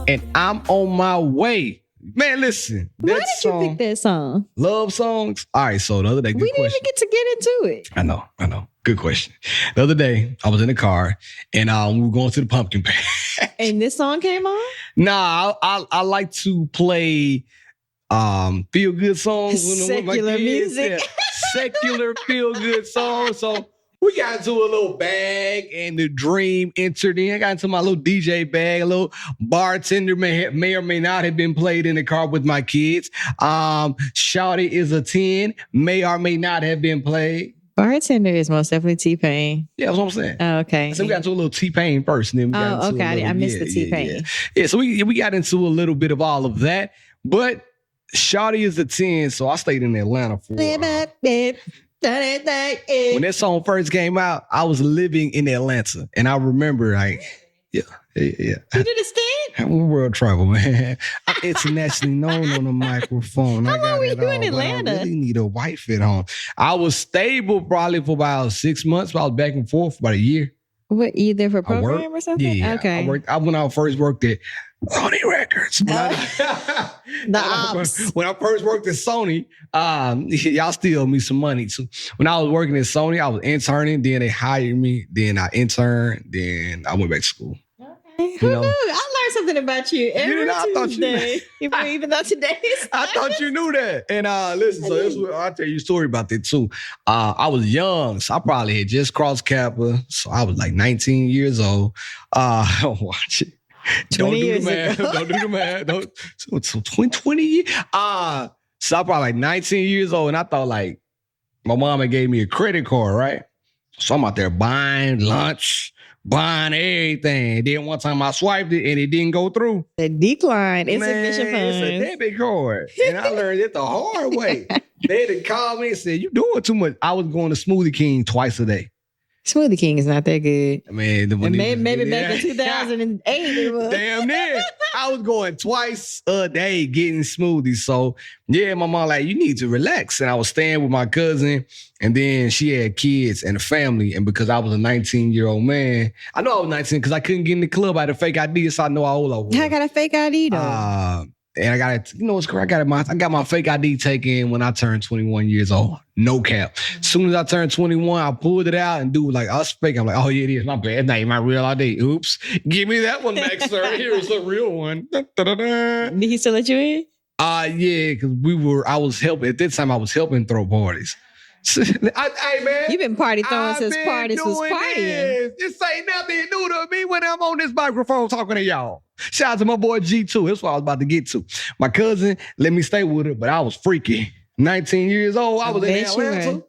and I'm on my way. Man, listen. Why did you pick that song? Love songs. All right, so the other day, we didn't even get to get into it. I know. Good question. The other day, I was in the car and we were going to the pumpkin patch. And this song came on? Nah, I like to play feel good songs. Secular music. Yeah, secular feel good songs. So we got into a little bag and the dream entered in. I got into my little DJ bag. A little bartender may or may not have been played in the car with my kids. Shawty is a 10, may or may not have been played. Bartender is most definitely T-Pain. Yeah, that's what I'm saying. Oh, okay. So we got into a little T-Pain first. And then we got into I missed the T-Pain. Yeah, so we got into a little bit of all of that. But Shawty is a 10, so I stayed in Atlanta for... When that song first came out, I was living in Atlanta. And I remember, like, yeah. You did a stint? I'm world travel, man. I'm internationally known on the microphone. How long were you in Atlanta? I really need a white fit on. I was stable probably for about 6 months, but I was back and forth for about a year. What, you there for a program or something? Yeah. Okay. When I first worked at Sony Records. When I first worked at Sony, y'all still owe me some money. So when I was working at Sony, I was interning, then they hired me, then I interned, then I went back to school. Okay. Who knew? I learned something about you every Tuesday. Even though today's I thought you knew that. And listen, so I'll tell you a story about that too. I was young, so I probably had just crossed Kappa. So I was like 19 years old. Watch it. 20 years ago. Don't do the math. So 20 years. So I'm probably like 19 years old, and I thought like my mama gave me a credit card, right? So I'm out there buying lunch, buying everything. Then one time I swiped it and it didn't go through. The decline, insufficient funds. It's a debit card. And I learned it the hard way. They had to call me and said, "You doing too much." I was going to Smoothie King twice a day. Smoothie King is not that good. I mean, maybe back in 2008 it was. Damn near. I was going twice a day getting smoothies. So yeah, my mom like, you need to relax. And I was staying with my cousin, and then she had kids and a family. And because I was a 19-year-old man, I know I was 19 because I couldn't get in the club. I had a fake ID, so I know how old I was. I got a fake ID though. And I got what's correct? I got my fake ID taken when I turned 21 years old. No cap. As soon as I turned 21, I pulled it out and dude like, I was fake. I'm like, oh yeah, it is my bad. That ain't my real ID. Oops. Give me that one back, sir. Here's the real one. Did he still let you in? Yeah, because I was helping throw parties. Hey man, you've been party throwing since parties was partying. This ain't nothing new to me when I'm on this microphone talking to y'all. Shout out to my boy G2. That's what I was about to get to. My cousin let me stay with her, but I was freaky. 19 years old. I was in Atlanta.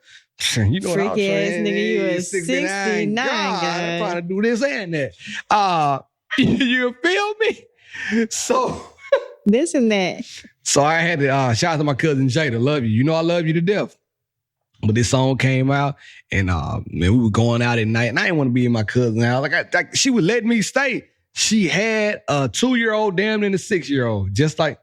You know freaky ass nigga, you was 69. God, I'm trying to do this and that. You feel me? So this and that. So I had to shout out to my cousin Jada. Love you. You know I love you to death. But this song came out, and man, we were going out at night, and I didn't want to be in my cousin's house. Like she would let me stay. She had a 2-year-old, damn near a 6-year-old. Just like,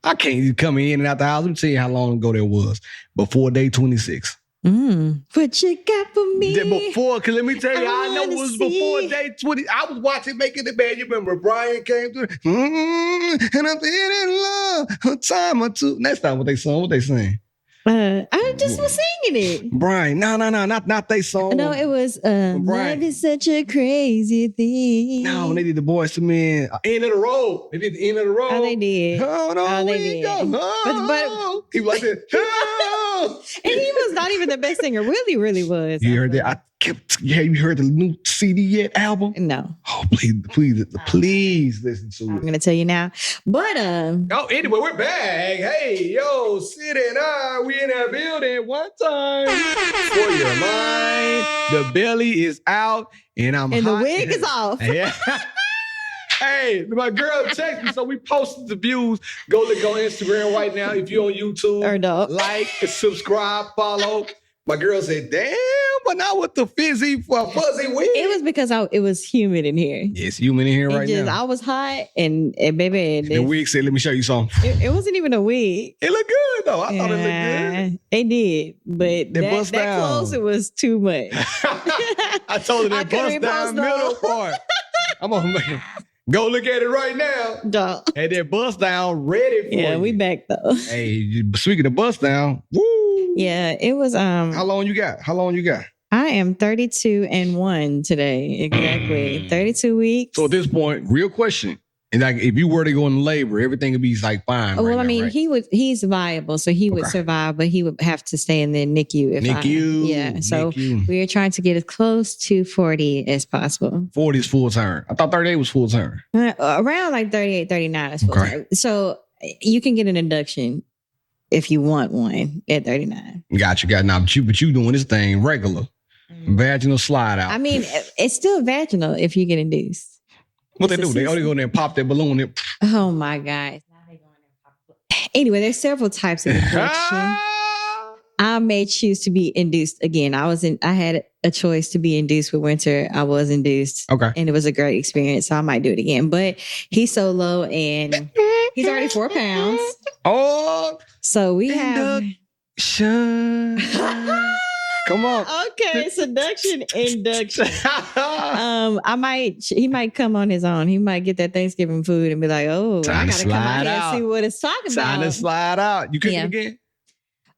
I can't even come in and out the house. Let me tell you how long ago that was. Before day 26. What you got for me? Before, because let me tell you, I know it was before day 20. I was watching Making the Band. You remember Brian came through? And I'm in love. A time or two. That's not what they sung. What they saying? I just was singing it. Brian, no, not they song. No, it was love is such a crazy thing. No, when they did the Boys to Men, End of the Road. They did the End of the Road. Oh, they did. Oh, no, they did. But he was like that. And he was not even the best singer. Really was. You heard that? You heard the new CD yet album? No. Oh, please listen to it. I'm gonna tell you now. But anyway, we're back. Hey, yo, Syd and I, we in that building one time. For your mind, the belly is out, and and the wig is off. Yeah. Hey, my girl texted me, so we posted the views. Go look on Instagram right now. If you're on YouTube, or no. Like, subscribe, follow. My girl said, damn, but not with the fuzzy wig. It was because it was humid in here. Yeah, it's humid in here right now. I was hot, and baby. And the wig said, let me show you something. It wasn't even a wig. It looked good, though. I thought it looked good. It did, but that close, it was too much. I told her that bust down middle part. I'm going to Go look at it right now. Don't. Had that bust down ready for you. Yeah, we back though. Hey, speaking of bust down, woo. Yeah, it was. How long you got? I am 32 and 1 today. Exactly. 32 weeks. So at this point, real question. And like, if you were to go into labor, everything would be like fine. Well, right I now, mean, right? he's viable, so he would survive, but he would have to stay in the NICU. So NICU. we are trying to get as close to 40 as possible. 40 is full term. I thought 38 was full term. Around like 38, 39 is full term. So you can get an induction if you want one at 39. Got now, but you doing this thing regular. Vaginal slide out. I mean, it's still vaginal if you get induced. What they do? They only go in there and pop that balloon in. Oh my God. Anyway, there's several types of induction. I may choose to be induced again. I had a choice to be induced with Winter. I was induced. Okay. And it was a great experience. So I might do it again. But he's so low and he's already 4 pounds. Oh. So we have. Come on. Okay, seduction, induction. He might come on his own. He might get that Thanksgiving food and be like, oh, time I gotta come out here and see what it's talking about. Time to slide out. You cooking again?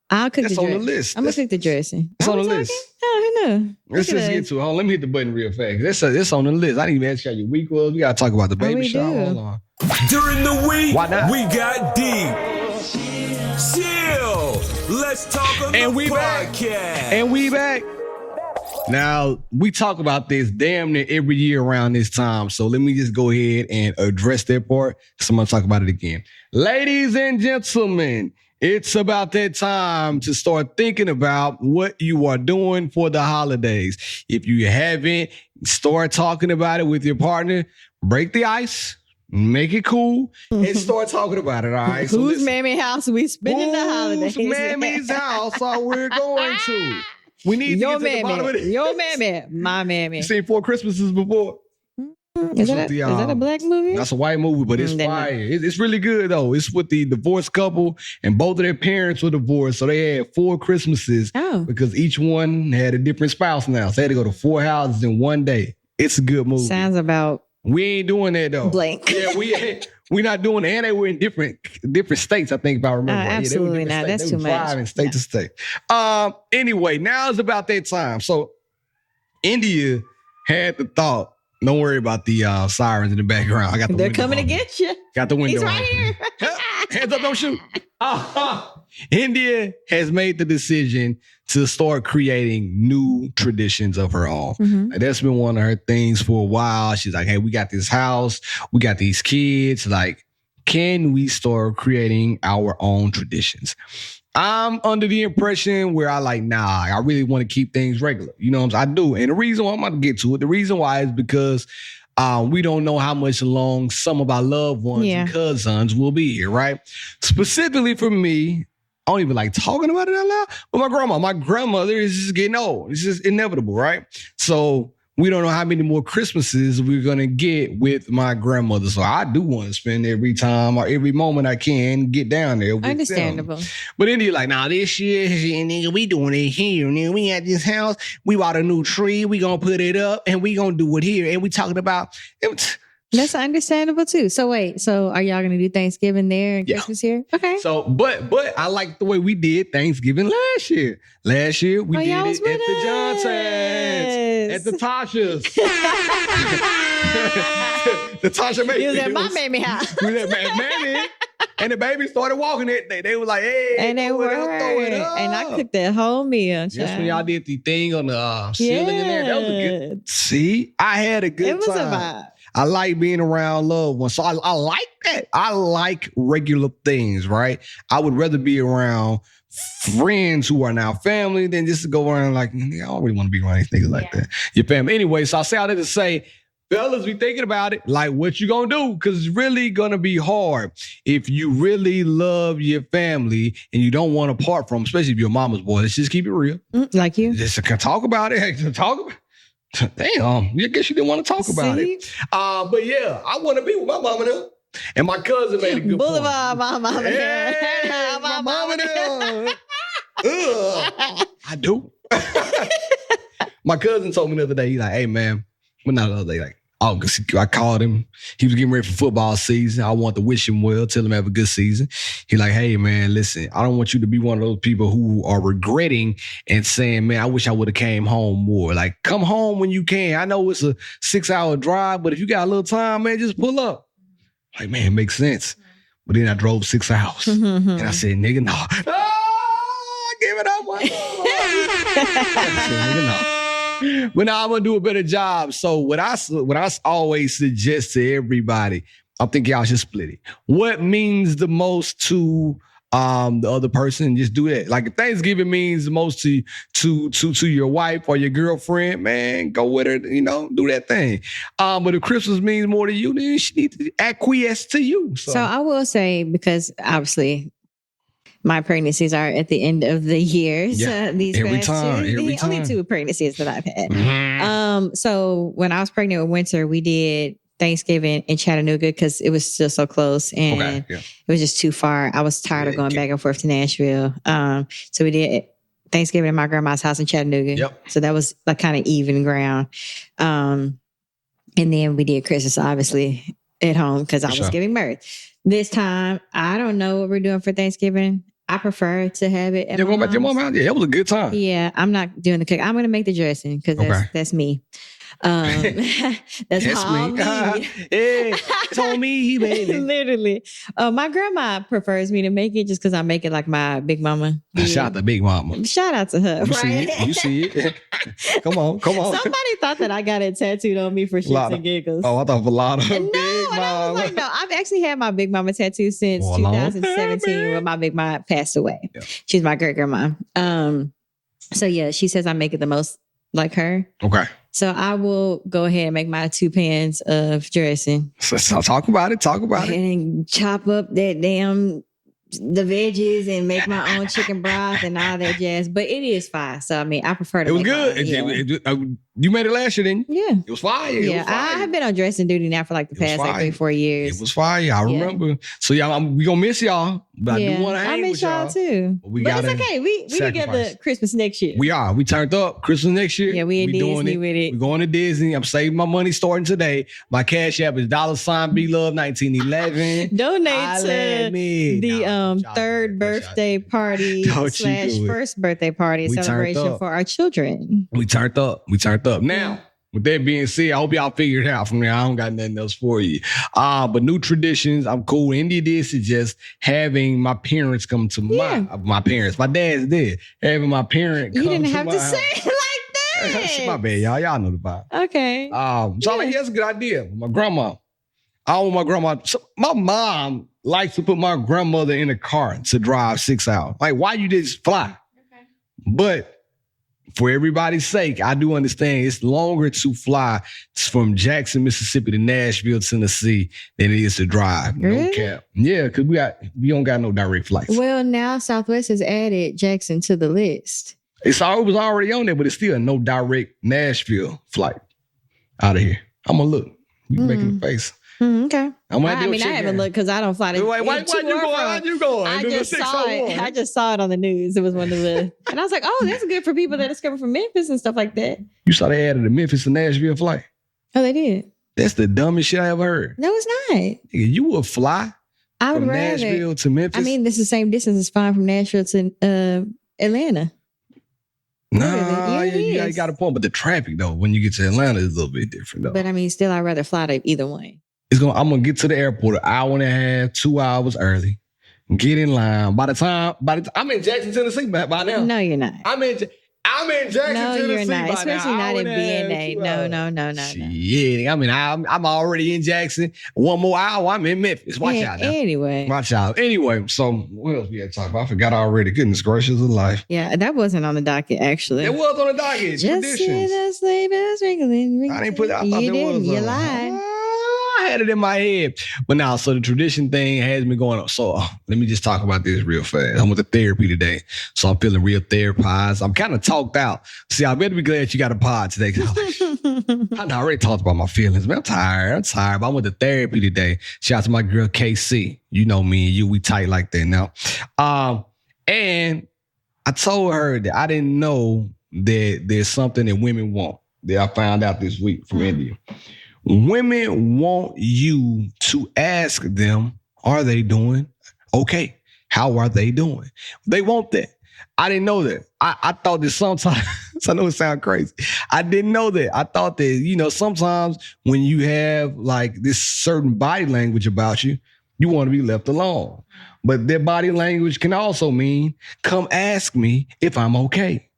I'll cook That's the on the list. I'm gonna cook the dressing. It's on the list. Oh, who knows? Let's just get to it. Let me hit the button real fast. It's on the list. I didn't even ask you how your week was. We gotta talk about the baby shower. Hold on. During the week, why not? We got deep. Chill. Let's talk on and the we podcast. And we back. Now, we talk about this damn near every year around this time. So let me just go ahead and address that part because I'm going to talk about it again. Ladies and gentlemen, it's about that time to start thinking about what you are doing for the holidays. If you haven't, start talking about it with your partner. Break the ice. Make it cool and start talking about it, all right? So whose mammy house we spending the holidays? Whose mammy's house are we going to? We need your to get to the bottom of it. Your mammy, my mammy. You seen 4 Christmases before? Is that a black movie? That's a white movie, but it's fire. It's really good, though. It's with the divorced couple, and both of their parents were divorced, so they had 4 Christmases because each one had a different spouse now. So they had to go to 4 houses in one day. It's a good movie. Sounds about... We ain't doing that though. Blank. Yeah, we not doing that. And they were in different states, I think, if I remember. Absolutely not. That's too much. Driving state to state. Anyway, now it's about that time. So India had the thought. Don't worry about the sirens in the background. I got the They're coming to get you. Got the window. He's right here. Hands up, don't shoot. India has made the decision to start creating new traditions of her own. Mm-hmm. Like, that's been one of her things for a while. She's like, hey, we got this house. We got these kids. Like, can we start creating our own traditions? I'm under the impression where I really want to keep things regular. You know what I'm saying? I do. And the reason why I'm about to get to it, the reason why is because we don't know how much long some of our loved ones and cousins will be here, right? Specifically for me, I don't even like talking about it out loud, but my grandmother is just getting old. It's just inevitable, right? So we don't know how many more Christmases we're going to get with my grandmother. So I do want to spend every time or every moment I can get down there with Understandable. them. But then you're like, this year, nigga, we doing it here. Nigga, we at this house. We bought a new tree. We going to put it up and we going to do it here. And we talking about... That's understandable too. So wait, are y'all going to do Thanksgiving there and Christmas here? Okay. So, but I like the way we did Thanksgiving last year. Last year we did it at the Johnsons, at the Tasha's. The Tasha baby. You was at my mammy house. We was at mammy, and the baby started walking it. They were like, hey, and they were, throw it up. And I cooked that whole meal. That's when y'all did the thing on the ceiling in there. That was a good. See, I had a good time. It was a vibe. I like being around loved ones. So I like that. I like regular things, right? I would rather be around friends who are now family than just to go around like, I don't really want to be around these niggas like that. Your family. Anyway, so I say all that to say, fellas, be thinking about it. Like, what you gonna do? Because it's really gonna be hard if you really love your family and you don't want to part from, especially if you're a mama's boy. Let's just keep it real. Like you. Just talk about it. Talk about it. Damn, I guess you didn't want to talk about it. But yeah, I want to be with my mama now. And my cousin made a good Boulevard, point. my mama. Hey, my mama now. I do. My cousin told me the other day, he's like, hey man, well not the other day, like Oh, because I called him. He was getting ready for football season. I want to wish him well, tell him have a good season. He like, hey, man, listen, I don't want you to be one of those people who are regretting and saying, man, I wish I would have came home more. Like, come home when you can. I know it's a 6-hour drive, but if you got a little time, man, just pull up. Like, man, it makes sense. But then I drove 6 hours. And I said, nigga, no. I gave it up. I said, nigga, no. But now I'm gonna do a better job. So what I always suggest to everybody, I think y'all should split it. What means the most to the other person? Just do that. Like if Thanksgiving means the most to your wife or your girlfriend, man, go with her. You know, do that thing. But if Christmas means more to you, then she needs to acquiesce to you. So I will say, because obviously my pregnancies are at the end of the year. Yeah, So these every past time, two, every the only time. 2 pregnancies that I've had. Mhm. So when I was pregnant with Winter, we did Thanksgiving in Chattanooga because it was still so close and Okay, yeah. it was just too far. I was tired of going back and forth to Nashville. So we did Thanksgiving at my grandma's house in Chattanooga. Yep. So that was like kind of even ground. And then we did Christmas, obviously, at home because I was sure. giving birth. This time, I don't know what we're doing for Thanksgiving. I prefer to have it at You're my going back to your mom's. mom's house? Yeah, it was a good time. Yeah, I'm not doing the cook. I'm going to make the dressing because that's me. That's all me. Yeah, it's on me, baby. Literally. My grandma prefers me to make it just because I make it like my big mama. Shout out to Big Mama. Shout out to her. You right? see it. You see it. Come on. Somebody thought that I got it tattooed on me for shits and giggles. Oh, I thought for a lot of No, Big and I was Mama. like, no, I've actually had my big mama tattoo since For a long time, 2017 man. when my big mama passed away. Yeah. She's my great grandma. So yeah, she says I make it the most like her. Okay. So I will go ahead and make my 2 pans of dressing. So talk about it. Talk about it. And chop up the veggies and make my own chicken broth and all that jazz. But it is fire. So I mean, I prefer to It was make good. mine. You made it last year, didn't you? Yeah. It was fire. Yeah, I have been on dressing duty now for like the It was past like fire. 3-4 years. It was fire. I remember. So y'all, we gonna miss y'all, but I do want to I hang miss with y'all too. But we but gotta it's okay. We together sacrifice. Christmas next year. We turned up Christmas next year. Yeah, we in Disney with it. We're going to Disney. I'm saving my money starting today. My cash app is $ B Love 1911. Donate Holla to at me. the Nah, y'all third do it. birthday party Don't you do it. first birthday party We turned celebration up. for our children. We turned up. Now, with that being said, I hope y'all figure it out from there. I don't got nothing else for you. But new traditions, I'm cool. India did suggest having my parents come to my parents. My dad's dead. Having my parent come You didn't to have my to house. say it like that. My bad, y'all. Y'all know the vibe. Okay. So I'm like, yeah, that's a good idea. My grandma. I want my grandma. So my mom likes to put my grandmother in a car to drive 6 hours. Like, why you just fly? Okay. But for everybody's sake, I do understand it's longer to fly from Jackson, Mississippi to Nashville, Tennessee than it is to drive. No Really? cap. Yeah, because we don't got no direct flights. Well, now Southwest has added Jackson to the list. It was already on there, but it's still no direct Nashville flight out of here. I'm going to look. You making a face. Okay. I'm gonna I haven't looked because I don't fly to. Why you going? I just saw it. I just saw it on the news. It was one of the, and I was like, "Oh, that's good for people that is coming from Memphis and stuff like that." You saw they added a Memphis to Nashville flight. Oh, they did. That's the dumbest shit I ever heard. No, it's not. Nigga, you would fly I would from rather. Nashville to Memphis? I mean, this is the same distance as flying from Nashville to Atlanta. nah, Really? Yeah, it you is. got a point. But the traffic though, when you get to Atlanta, is a little bit different though. But I mean, still, I'd rather fly to either one. I'm gonna get to the airport an hour and a half, 2 hours early. Get in line. By the time I'm in Jackson, Tennessee by now. No, you're not. I'm in Jackson, No, Tennessee. you're not. by Especially now. not Hour in and a half, BNA. 2 hours. No. Shit. I mean, I'm already in Jackson. One more hour, I'm in Memphis. Watch out now. Anyway. Watch out. Anyway, so what else we had to talk about? I forgot already. Goodness gracious of life. Yeah, that wasn't on the docket, actually. It was on the docket. Just Traditions. see the sleigh bells ringling. I didn't put it. I thought You there was. didn't. You on. lied. I had it in my head. But now, so the tradition thing has me going on. So let me just talk about this real fast. I went to therapy today. So I'm feeling real therapized. I'm kind of talked out. See, I better be glad you got a pod today. 'Cause I already talked about my feelings, man. I'm tired. But I went to therapy today. Shout out to my girl KC. You know me and you, we tight like that now. And I told her that I didn't know that there's something that women want that I found out this week from India. Women want you to ask them, are they doing okay? How are they doing? They want that. I didn't know that. I thought that sometimes, I know it sounds crazy. I didn't know that. I thought that, sometimes when you have like this certain body language about you, you want to be left alone. But their body language can also mean, come ask me if I'm okay.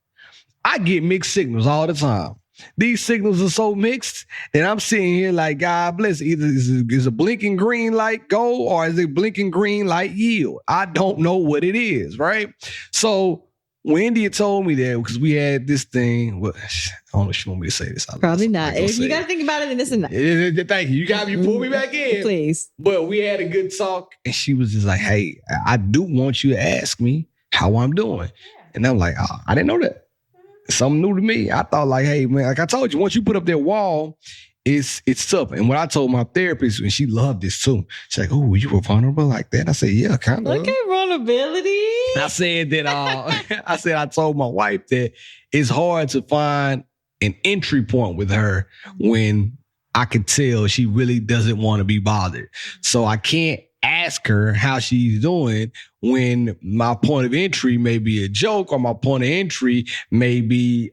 I get mixed signals all the time. These signals are so mixed that I'm sitting here like, God bless. Either is a blinking green light go or is it blinking green light yield? I don't know what it is, right? So when India told me that, because we had this thing, I don't know if she want me to say this. Probably not. If you got to think about it, then this is not. Thank you. You pull me back in. Please. But we had a good talk and she was just like, hey, I do want you to ask me how I'm doing. And I'm like, oh, I didn't know that. Something new to me. I thought like, hey, man, like I told you, once you put up that wall, it's tough. And what I told my therapist, and she loved this too. She's like, oh, you were vulnerable like that? I said, yeah, kind of. Okay, vulnerability. I said that, I told my wife that it's hard to find an entry point with her when I could tell she really doesn't want to be bothered. So I can't ask her how she's doing when my point of entry may be a joke or my point of entry may be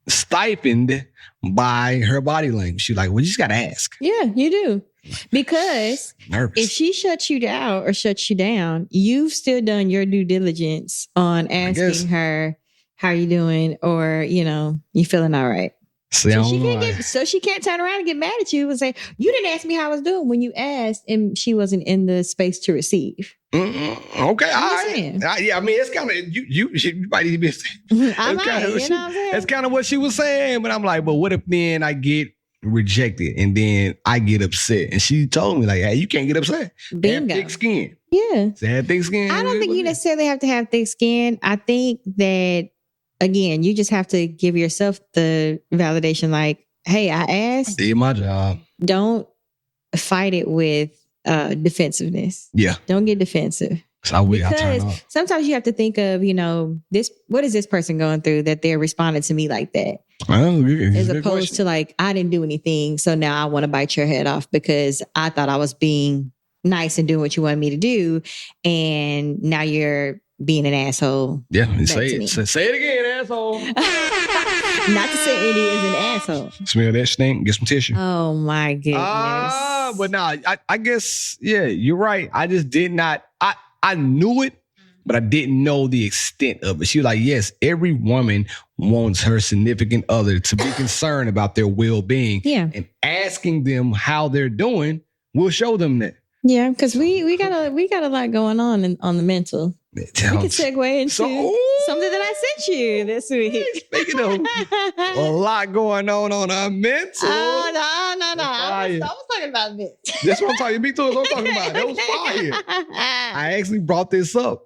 stipend by her body language. She's like, well, you just got to ask. Yeah, you do. Because Nervous. if she shuts you down or shuts you down, you've still done your due diligence on asking her, how are you doing? Or, you feeling all right? So she can't turn around and get mad at you and say, you didn't ask me how I was doing when you asked and she wasn't in the space to receive. Okay, all right. Yeah, I mean, it's kind of, you might even be saying. That's kind of what she was saying. But I'm like, but what if then I get rejected and then I get upset? And she told me like, hey, you can't get upset. Bingo. Have thick skin. Yeah. Have thick skin. I don't think you necessarily have to have thick skin. I think that, again, you just have to give yourself the validation like, hey, I asked. Did my job. Don't fight it with defensiveness. Yeah. Don't get defensive. Because sometimes you have to think of, what is this person going through that they're responding to me like that? As opposed to like, I didn't do anything, so now I want to bite your head off because I thought I was being nice and doing what you wanted me to do. And now you're being an asshole. Yeah, say it. Say it again, asshole. Not to say Indy is an asshole. Smell that stink, get some tissue. Oh my goodness. But no, I guess, yeah, you're right. I just did not, I knew it, but I didn't know the extent of it. She was like, yes, every woman wants her significant other to be concerned about their well-being. Yeah. And asking them how they're doing will show them that. Yeah, because we got a lot going on on the mental. We can segue into something that I sent you this week. Speaking of a lot going on our mental. Oh, no. I was talking about mental. That's what I'm talking about. Me too. That's what I'm talking about. That was fire. I actually brought this up.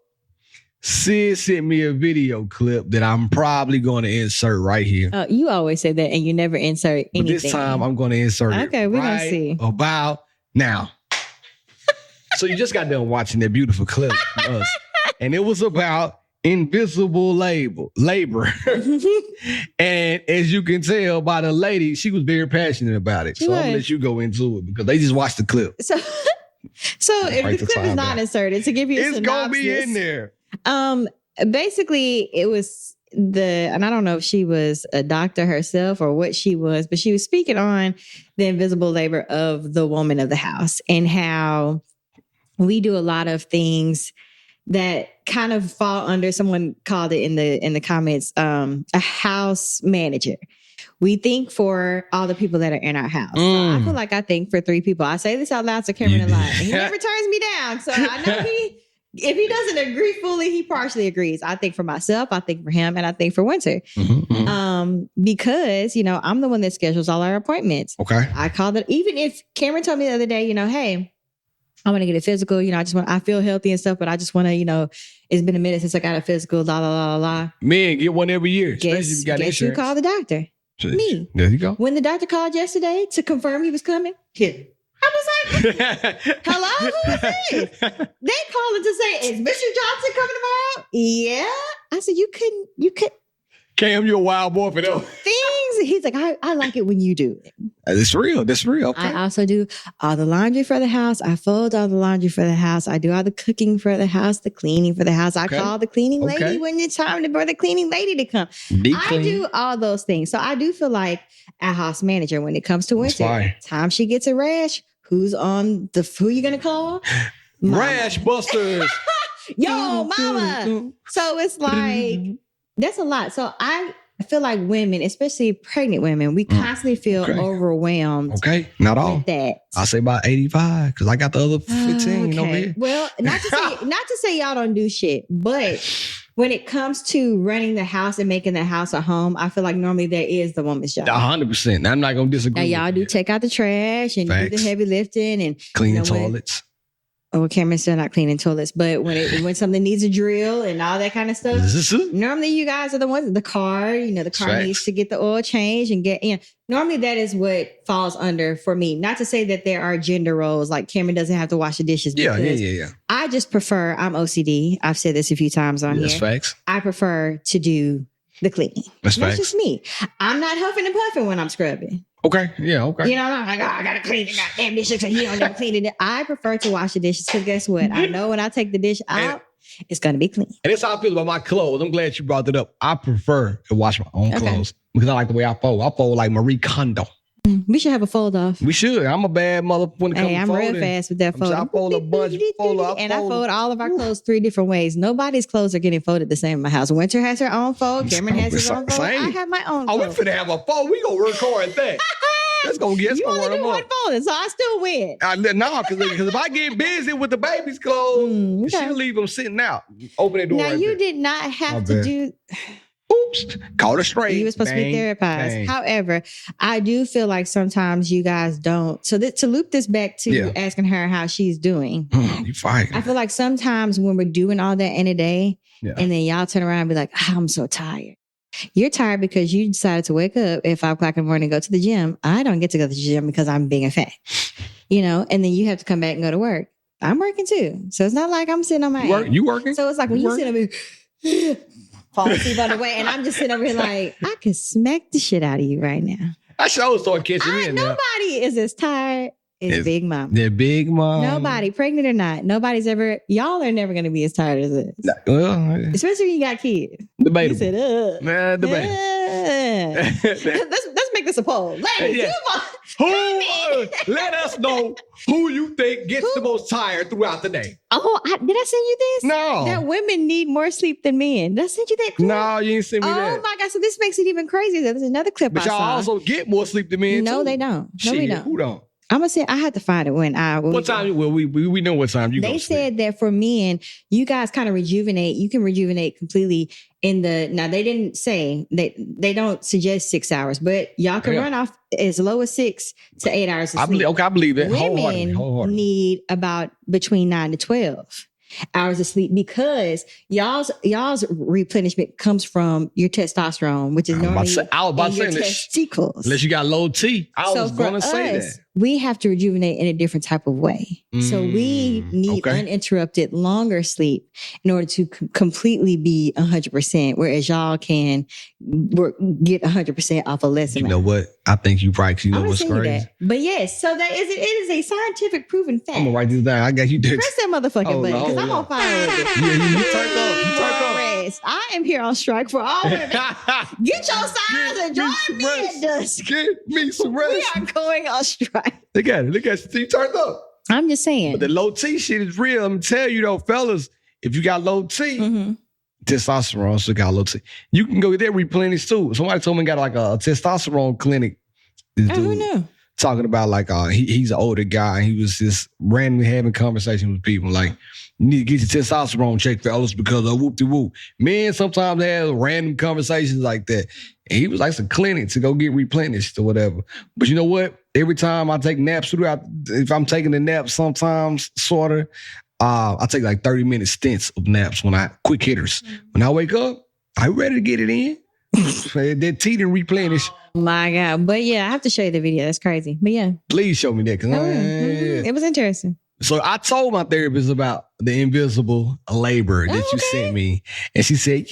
Syd sent me a video clip that I'm probably going to insert right here. You always say that and you never insert anything. But this time I'm going to insert it. Okay, we're going to see. About now. So you just got done watching that beautiful clip from us. And it was about invisible labor. And as you can tell by the lady, she was very passionate about it. So I'm going to let you go into it because they just watched the clip. So if the clip is not inserted, to give you a synopsis. It's going to be in there. Basically, it was and I don't know if she was a doctor herself or what she was, but she was speaking on the invisible labor of the woman of the house and how we do a lot of things that kind of fall under, someone called it in the comments, a house manager. We think for all the people that are in our house. So I feel like I think for 3 people. I say this out loud to Cameron a lot. And he never turns me down. So I know if he doesn't agree fully, he partially agrees. I think for myself, I think for him, and I think for Winter. Because, I'm the one that schedules all our appointments. Okay. I called it, even if Cameron told me the other day, hey, I want to get a physical, I feel healthy and stuff, but I just want to, it's been a minute since I got a physical, la. Men get one every year. Guess who called the doctor? Me. There you go. When the doctor called yesterday to confirm he was coming, I was like, hello, who is this? They calling to say, is Mr. Johnson coming tomorrow? Yeah. I said, you couldn't. Cam, you a wild boy for them. Things. He's like, I like it when you do it. It's real. That's real. Okay. I also do all the laundry for the house. I fold all the laundry for the house. I do all the cooking for the house, the cleaning for the house. I call the cleaning lady when it's time for the cleaning lady to come. I do all those things. So I do feel like a house manager when it comes to winter. Time she gets a rash, who you gonna call? Mama. Rash busters. Yo, mama. So it's like, that's a lot. So I feel like women, especially pregnant women, we constantly feel overwhelmed. Okay, not all. With that. I say about 85 because I got the other 15 over here. Well, not to say y'all don't do shit, but when it comes to running the house and making the house a home, I feel like normally there is the woman's job. 100%. I'm not gonna disagree. Now y'all do take out the trash and do the heavy lifting and clean toilets. Cameron's still not cleaning toilets, but when something needs a drill and all that kind of stuff, normally you guys are the ones, the car needs to get the oil changed and get in. Normally that is what falls under for me. Not to say that there are gender roles, like Cameron doesn't have to wash the dishes. Yeah. I just prefer, I'm OCD. I've said this a few times on here. That's facts. I prefer to do the cleaning. That's just me. I'm not huffing and puffing when I'm scrubbing. Okay. Yeah. Okay. You know, I'm like, I gotta clean the goddamn dishes because you don't never clean it. I prefer to wash the dishes because guess what? I know when I take the dish out, it's gonna be clean. And that's how I feel about my clothes. I'm glad you brought that up. I prefer to wash my own clothes because I like the way I fold. I fold like Marie Kondo. We should have a fold off. We should. I'm a bad mother when it comes to folding. I'm real fast with that fold. I fold a bunch. And I fold all of our clothes 3 different ways. Nobody's clothes are getting folded the same in my house. Winter has her own fold. Cameron has his own fold. I have my own fold. Oh, we finna have a fold. We gonna record that. Let's go get. You only do one folding, so I still win. No, because if I get busy with the baby's clothes, she'll leave them sitting out. Open the door. Now you did not have to do. Oops, caught her straight. You were supposed to be therapized. However, I do feel like sometimes you guys don't. So to loop this back to asking her how she's doing. You fine. I feel like sometimes when we're doing all that in a day, and then y'all turn around and be like, I'm so tired. You're tired because you decided to wake up at 5 o'clock in the morning and go to the gym. I don't get to go to the gym because I'm being a fat, and then you have to come back and go to work. I'm working too. So it's not like I'm sitting on my ass. You working? So it's like when you sit over here, fall asleep on the way, and I'm just sitting over here like, I could smack the shit out of you right now. I should start catching in. Nobody is as tired as Big Mom. They're Big Mom. Nobody, pregnant or not, y'all are never going to be as tired as this. Well, especially when you got kids. Debatable. You said, debatable. Let's make this a poll. Ladies, let us know who you think gets the most tired throughout the day. Oh, did I send you this? No. That women need more sleep than men. Did I send you that clip? No, you ain't send me that. Oh my God. So this makes it even crazier. There's another clip but y'all also get more sleep than men, No, too. they don't. No, we don't. Who don't? I'm gonna say I had to find it when what time? Well, we know what time you. They said that for men, you guys kind of rejuvenate. You can rejuvenate completely in the. Now they didn't say they don't suggest 6 hours, but y'all can run off as low as 6 to 8 hours of sleep. I believe it. Women need about between 9 to 12 hours of sleep because y'all's replenishment comes from your testosterone, which is normally in your testicles. Unless you got low T. I was going to say that. We have to rejuvenate in a different type of way. So we need uninterrupted, longer sleep in order to completely be 100%, whereas y'all can get 100% off a less amount. You know what? I think you probably know what's crazy. But yes, so it is a scientific proven fact. I'm going to write this down. I got you there. Press that motherfucking button because I'm on fire with it. You turned up. You turned up. I am here on strike for all women. Get your signs and join me at dusk. Get me some rest. We are going on strike. Look at it. You turned up. I'm just saying. But the low T shit is real. I'm tell you though, fellas, if you got low T, testosterone still got low T. You can go get that replenished too. Somebody told me he got like a testosterone clinic. Who knew? Talking about like he's an older guy. He was just randomly having conversations with people like, you need to get your testosterone checked, fellas, because of whoop-de-whoop. Men sometimes have random conversations like that. And he was like some clinic to go get replenished or whatever. But you know what? Every time I take naps if I'm taking a nap sometimes, sort of, I take like 30-minute stints of naps quick hitters. When I wake up, I'm ready to get it in. That teeth and replenish. My God. But yeah, I have to show you the video. That's crazy. But yeah. Please show me that. It was interesting. So I told my therapist about the invisible labor that you sent me. And she said,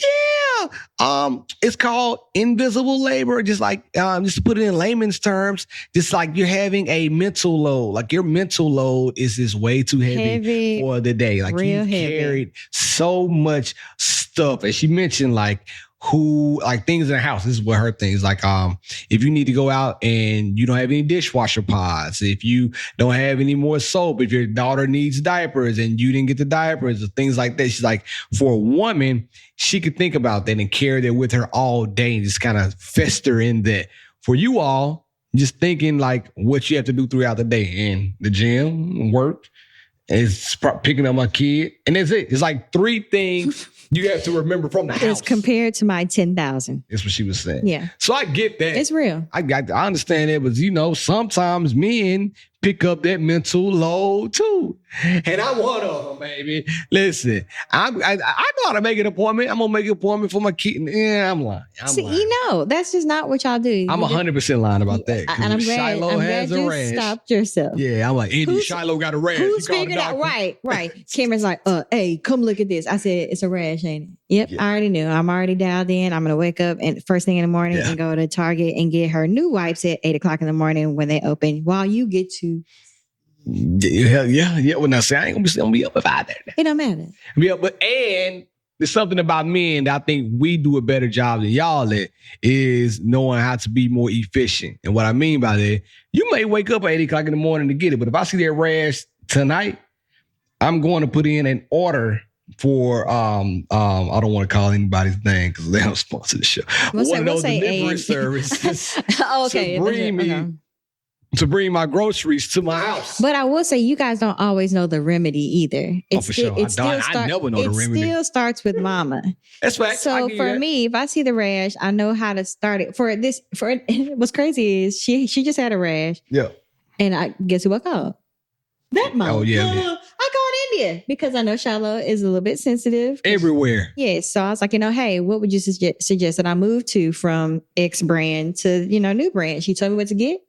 It's called invisible labor. Just to put it in layman's terms, just like you're having a mental load. Like your mental load is just way too heavy for the day. Like you carried so much stuff. As she mentioned, things in the house. This is what her thing is like. If you need to go out and you don't have any dishwasher pods, if you don't have any more soap, if your daughter needs diapers and you didn't get the diapers, or things like that. She's like, for a woman, she could think about that and carry that with her all day and just kind of fester in that. For you all, just thinking like what you have to do throughout the day in the gym, work, is picking up my kid, and that's it. It's like 3 things you have to remember from the house. It's compared to my 10,000. That's what she was saying. Yeah. So I get that. It's real. I understand that, but sometimes men pick up that mental load too. And I'm one of them, baby. Listen, I know how to make an appointment. I'm going to make an appointment for my kid. Yeah, I'm lying. That's just not what y'all do. I'm 100% lying about that. And I'm glad you stopped yourself. Yeah, I'm like, Andy, Shiloh got a rash. Who's figured out? Right. Cameron's like, hey, come look at this. I said, it's a rash, ain't it? Yep, yeah. I already knew. I'm already dialed in. I'm going to wake up and first thing in the morning and go to Target and get her new wipes at 8 o'clock in the morning when they open, while you get to. Yeah. Well, now, see, I ain't gonna be up about that. It don't matter. Yeah, and there's something about men that I think we do a better job than y'all at, is knowing how to be more efficient. And what I mean by that, you may wake up at 8 o'clock in the morning to get it, but if I see that rash tonight, I'm going to put in an order for I don't want to call anybody's name because they don't sponsor the show. One of those delivery services to bring my groceries to my house. But I will say, you guys don't always know the remedy either. For sure. I never know the remedy. It still starts with mama. That's right. So for me, if I see the rash, I know how to start it. What's crazy is she just had a rash. Yeah. And I guess who I called? That mama. Oh, yeah. I called India because I know Shiloh is a little bit sensitive. Everywhere. Yeah. So I was like, hey, what would you suggest that I move to from X brand to, new brand? She told me what to get.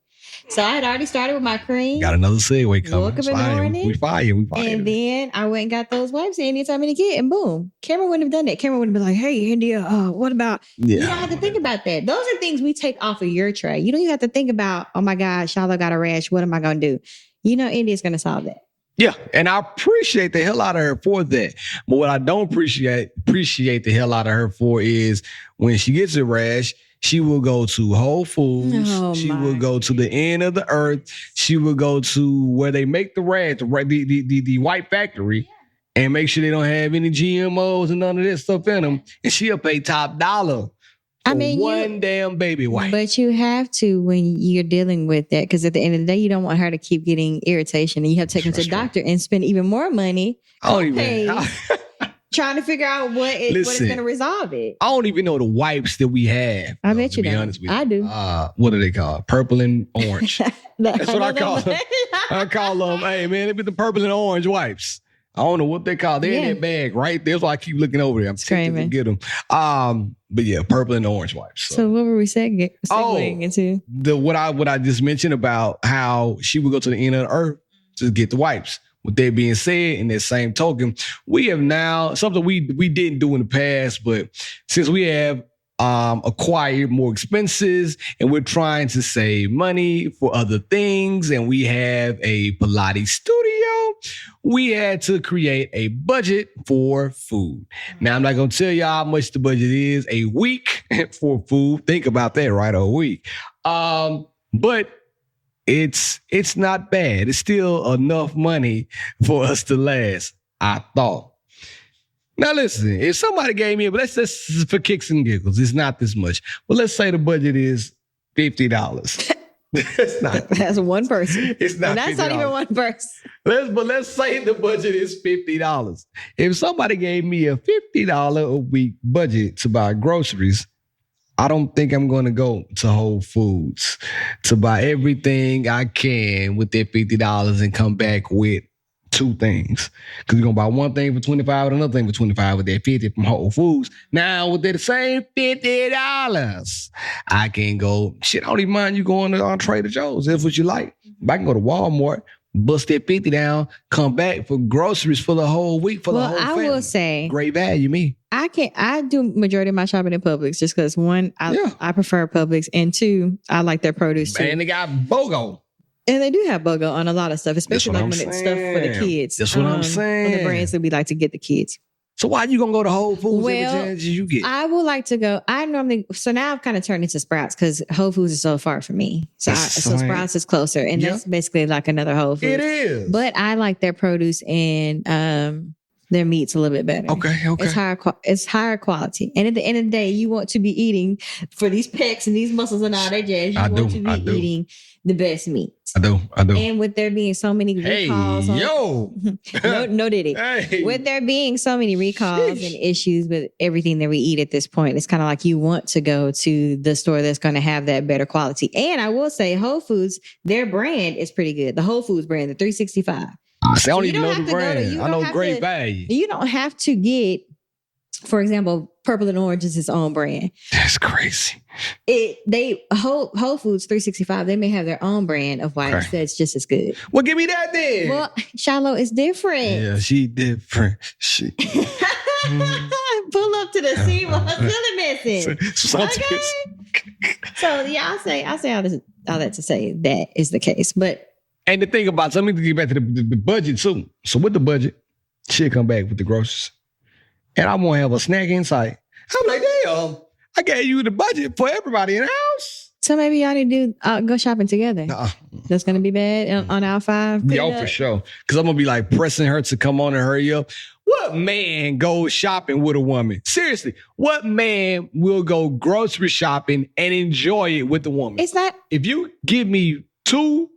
So I had already started with my cream. Got another segue coming. Woke up in the morning. We fire. And then I went and got those wipes that India told me to get, and boom. Cameron wouldn't have done that. Cameron would have been like, hey, India, what about? Yeah. You don't have to think about that. Those are things we take off of your tray. You don't even have to think about, oh my God, Shiloh got a rash. What am I going to do? India's going to solve that. Yeah, and I appreciate the hell out of her for that. But what I don't appreciate the hell out of her for is when she gets a rash, she will go to Whole Foods. She will go to the end of the earth. She will go to where they make the rash, the white factory, and make sure they don't have any GMOs and none of that stuff in them. And she'll pay top dollar. One damn baby wipe. But you have to when you're dealing with that, because at the end of the day, you don't want her to keep getting irritation, and you have to take her to the doctor and spend even more money trying to figure out what is going to resolve it. I don't even know the wipes that we have. I bet you don't. To be honest with you. I do. What are they called? Purple and orange. That's what I call them. I call them, hey man, they be the purple and orange wipes. I don't know what they call. They're in that bag right there. That's why I keep looking over there. I'm tempted to get them. But yeah, purple and orange wipes. So what were we segueing into? What I just mentioned about how she would go to the end of the earth to get the wipes. With that being said, in that same token, we have now something we didn't do in the past, but since we have acquired more expenses and we're trying to save money for other things, and we have a Pilates studio, we had to create a budget for food. Now, I'm not going to tell you how much the budget is a week for food. Think about that, right? A week. But it's not bad. It's still enough money for us to last, I thought. Now listen, if somebody gave me, but let's just for kicks and giggles, it's not this much. But let's say the budget is $50. That's one person. It's not. And that's $50. Not even one person. Let's say the budget is $50. If somebody gave me a $50 a week budget to buy groceries, I don't think I'm going to go to Whole Foods to buy everything I can with that $50 and come back with 2 things. Because you're going to buy one thing for $25 and another thing for $25 with that $50 from Whole Foods. Now, with that same $50, I can go, I don't even mind you going to Trader Joe's. That's what you like. But I can go to Walmart, bust that 50 down, come back for groceries for the whole week for the whole I family. will say, great value, me. I do majority of my shopping in Publix just because one, I prefer Publix, and two, I like their produce too. And they got BOGO. And they do have BOGO on a lot of stuff, especially like when it's stuff for the kids. That's what I'm saying. For the brands that we like to get the kids. So why you gonna go to Whole Foods every chance you get? I would like to go. So now I've kind of turned into Sprouts because Whole Foods is so far from me. So Sprouts is closer, and that's basically like another Whole Foods. It is. But I like their produce and their meat's a little bit better. Okay. It's higher quality. And at the end of the day, you want to be eating for these pecs and these muscles and all that jazz. You want to be eating the best meat. I do. And with there being so many recalls no diddy. Hey. With there being so many recalls and issues with everything that we eat at this point, it's kind of like you want to go to the store that's going to have that better quality. And I will say Whole Foods, their brand is pretty good. The Whole Foods brand, the 365. I don't even know the brand. I know great value. You don't have to get, for example, Purple and Orange is its own brand. That's crazy. Whole Foods 365, they may have their own brand of whites that's just as good. Well, give me that then. Well, Shiloh is different. Yeah, she different. She pull up to the scene while I'm still messing. So yeah, I say all that to say that is the case. But and the thing about, so let me get back to the budget too. So with the budget, she'll come back with the groceries. And I won't have a snack in sight. I'm like, damn, I gave you the budget for everybody in the house. So maybe y'all need to do go shopping together. That's going to be bad on aisle 5. Yeah, for sure. Because I'm going to be like pressing her to come on and hurry up. What man goes shopping with a woman? Seriously, what man will go grocery shopping and enjoy it with the woman? It's not. If you give me 2,